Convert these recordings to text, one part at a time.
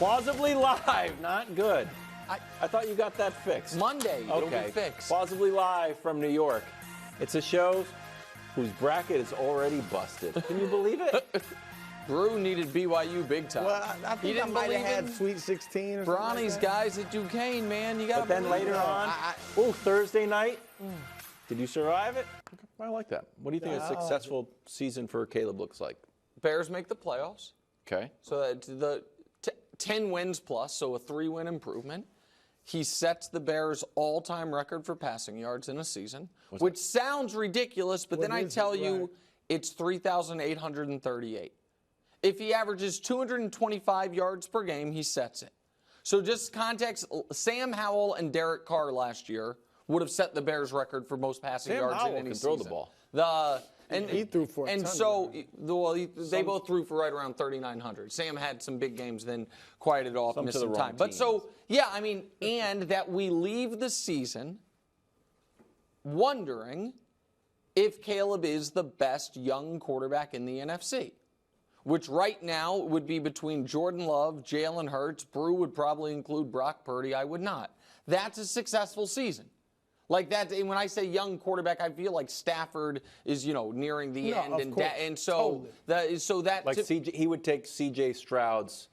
Plausibly live, not good. I thought you got that fixed. Monday, it'll be fixed. Plausibly live from New York. It's a show whose bracket is already busted. Can you believe it? Brew needed BYU big time. Well, I think I might have had Sweet 16 or something Bronny's like that. guys at Duquesne, man. You got to. But then later on, Thursday night, did you survive it? I like that. What do you think a successful season for Caleb looks like? Bears make the playoffs. Okay. So that's the 10 wins plus, so a 3-win improvement. He sets the Bears' all-time record for passing yards in a season, which sounds ridiculous, but then I tell you it's 3,838. If he averages 225 yards per game, he sets it. So just context, Sam Howell and Derek Carr last year would have set the Bears' record for most passing yards in any season. Throw the ball. He threw for a ton. And so, they both threw for right around 3,900. Sam had some big games, then quieted off, missed some time. But so, yeah, I mean, and that we leave the season wondering if Caleb is the best young quarterback in the NFC, which right now would be between Jordan Love, Jalen Hurts. Brew would probably include Brock Purdy. I would not. That's a successful season. Like that, and when I say young quarterback, I feel like Stafford is, nearing the end, and so CJ, he would take C.J. Stroud's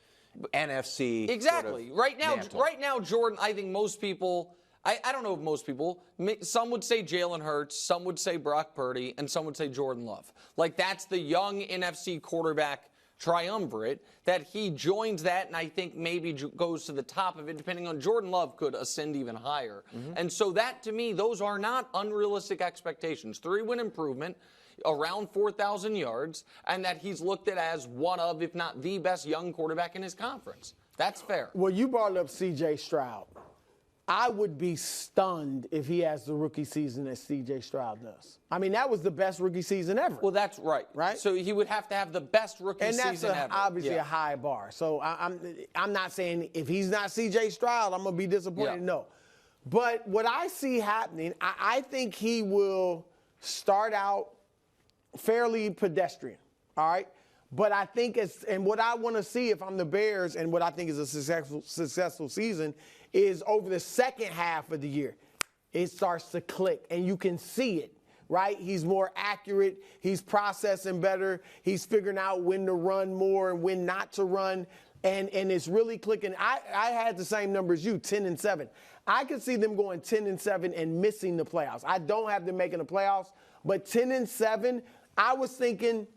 NFC. Exactly. Sort of Right now, Jordan. I think most people. I don't know if most people. Some would say Jalen Hurts, some would say Brock Purdy, and some would say Jordan Love. Like that's the young NFC quarterback triumvirate that he joins that, and I think maybe goes to the top of it, depending on Jordan Love could ascend even higher. And so that, to me, those are not unrealistic expectations. 3-win improvement, around 4,000 yards, and that he's looked at as one of, if not the best young quarterback in his conference. That's fair. Well, you brought up C.J. Stroud. I would be stunned if he has the rookie season that C.J. Stroud does. I mean, that was the best rookie season ever. Well, that's right. Right? So he would have to have the best rookie season ever. And that's obviously a high bar. So I'm not saying if he's not C.J. Stroud, I'm going to be disappointed. Yeah. No. But what I see happening, I think he will start out fairly pedestrian, all right? But I think and what I want to see if I'm the Bears and what I think is a successful season is over the second half of the year, it starts to click and you can see it, right? He's more accurate. He's processing better. He's figuring out when to run more and when not to run. And it's really clicking. I had the same number as you, 10-7. I could see them going 10-7 and missing the playoffs. I don't have them making the playoffs, but 10-7, I was thinking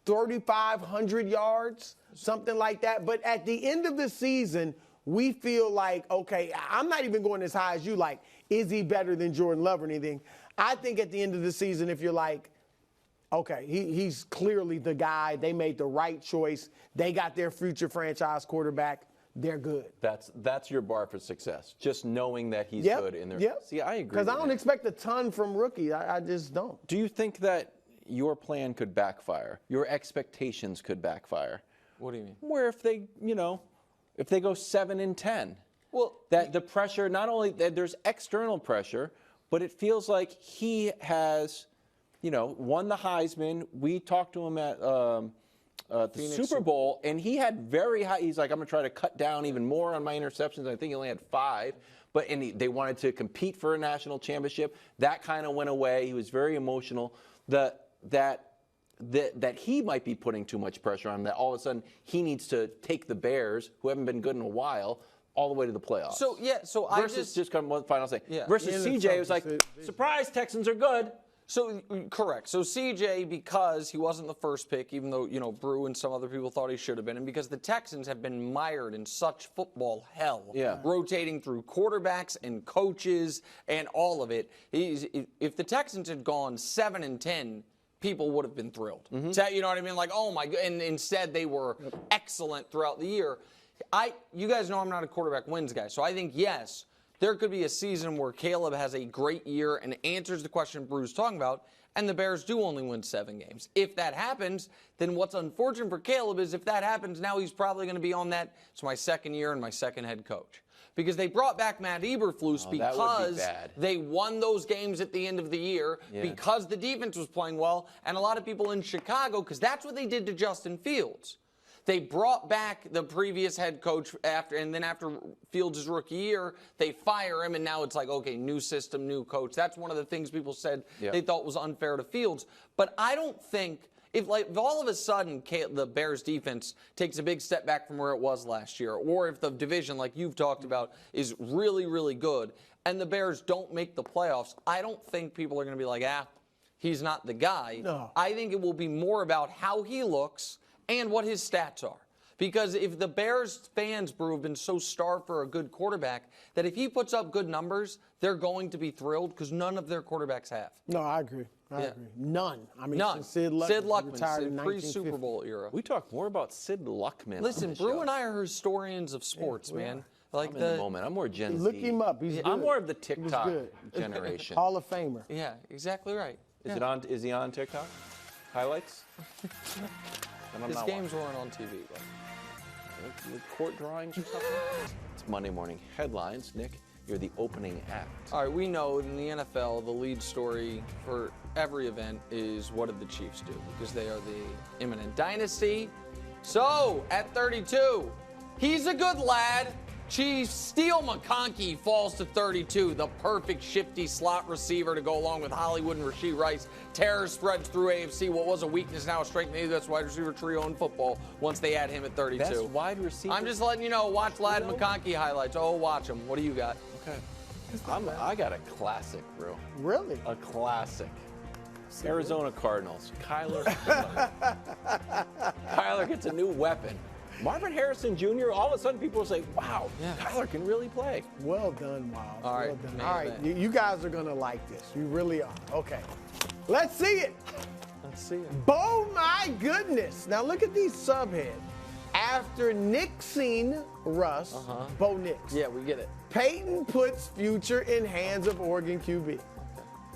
3,500 yards, something like that. But at the end of the season, we feel like, okay, I'm not even going as high as you, like, is he better than Jordan Love or anything? I think at the end of the season, if you're like, okay, he's clearly the guy. They made the right choice. They got their future franchise quarterback. They're good. That's your bar for success, just knowing that he's good in there. Yep. See, I agree. Because I don't expect a ton from rookie. I just don't. Do you think that your plan could backfire? Your expectations could backfire? What do you mean? Where if they, if they go 7-10, well, that the pressure, not only that there's external pressure, but it feels like he has, won the Heisman. We talked to him at the Super Bowl, and he had very high. He's like, I'm going to try to cut down even more on my interceptions. I think he only had 5. But they wanted to compete for a national championship. That kind of went away. He was very emotional. That he might be putting too much pressure on him, that all of a sudden he needs to take the Bears, who haven't been good in a while, all the way to the playoffs. So versus just come one final thing. Yeah. Versus CJ, it was like, surprise, Texans are good. So correct. So CJ, because he wasn't the first pick, even though Brew and some other people thought he should have been, and because the Texans have been mired in such football hell, rotating through quarterbacks and coaches and all of it. If the Texans had gone 7-10. People would have been thrilled. So, you know what I mean? Like, oh my God. And instead they were excellent throughout the year. You guys know I'm not a quarterback wins guy. So I think, yes, there could be a season where Caleb has a great year and answers the question Brew's talking about, and the Bears do only win 7 games. If that happens, then what's unfortunate for Caleb is if that happens, now he's probably going to be on that. It's my second year and my second head coach. Because they brought back Matt Eberflus because they won those games at the end of the year, because the defense was playing well, and a lot of people in Chicago, because that's what they did to Justin Fields. They brought back the previous head coach after Fields' rookie year, they fire him, and now it's like, okay, new system, new coach. That's one of the things people said they thought was unfair to Fields. But I don't think if all of a sudden the Bears defense takes a big step back from where it was last year, or if the division, like you've talked about, is really, really good, and the Bears don't make the playoffs, I don't think people are going to be like, he's not the guy. No. I think it will be more about how he looks and what his stats are. Because if the Bears fans, Brew, have been so starved for a good quarterback that if he puts up good numbers, they're going to be thrilled because none of their quarterbacks have. No, I agree. I agree. None. I mean, None. Sid Luckman retired in pre-Super Bowl era. We talk more about Sid Luckman. Listen, Brew and I are historians of sports, man. Like I'm in the moment. I'm more Gen Z. Look him up. He's good. I'm more of the TikTok good. generation. Hall of Famer. Yeah, exactly right. Is it on? Is he on TikTok? Highlights? His games weren't on TV. But. Court drawings or something? It's Monday morning headlines. Nick, you're the opening act. All right, we know in the NFL, the lead story for every event is what did the Chiefs do? Because they are the imminent dynasty. So, at 32, he's a good lad. Chiefs steal McConkey, falls to 32, the perfect shifty slot receiver to go along with Hollywood and Rashee Rice. Terror spreads through AFC. What was a weakness now a strength. Maybe that's wide receiver trio in football once they add him at 32. Best wide receiver. I'm just letting you know, watch Lad McConkey highlights. Oh, watch him. What do you got? Okay. I got a classic, bro. Really? A classic. Arizona Cardinals. Kyler Murray. Kyler gets a new weapon. Marvin Harrison Jr., all of a sudden people will say, wow, Kyler can really play. Well done, Wild. All right. Well done. All right, you guys are going to like this. You really are. Okay. Let's see it. Let's see it. Oh, my goodness. Now, look at these subheads. After Nixing Russ, Bo Nix. Yeah, we get it. Peyton puts future in hands of Oregon QB.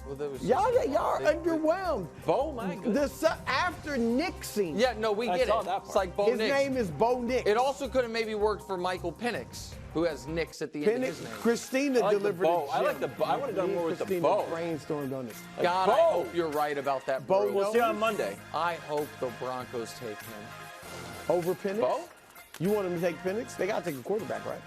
Well, Y'all are underwhelmed. Bo, my goodness. After Nixing. Yeah, no, we get it. saw that part. It's like Bo His Nix. name is Bo Nix. It also could have maybe worked for Michael Penix, who has Nix at the end of his name. Christina I like the delivered bow. it. I like the bow. I would have done more with the Christina bow. brainstormed on this. God, Bo. I hope you're right about that, Bo, Brew. We'll see on Monday. I hope the Broncos take him. Over Penix? Bo? You want him to take Penix? They got to take a quarterback, right?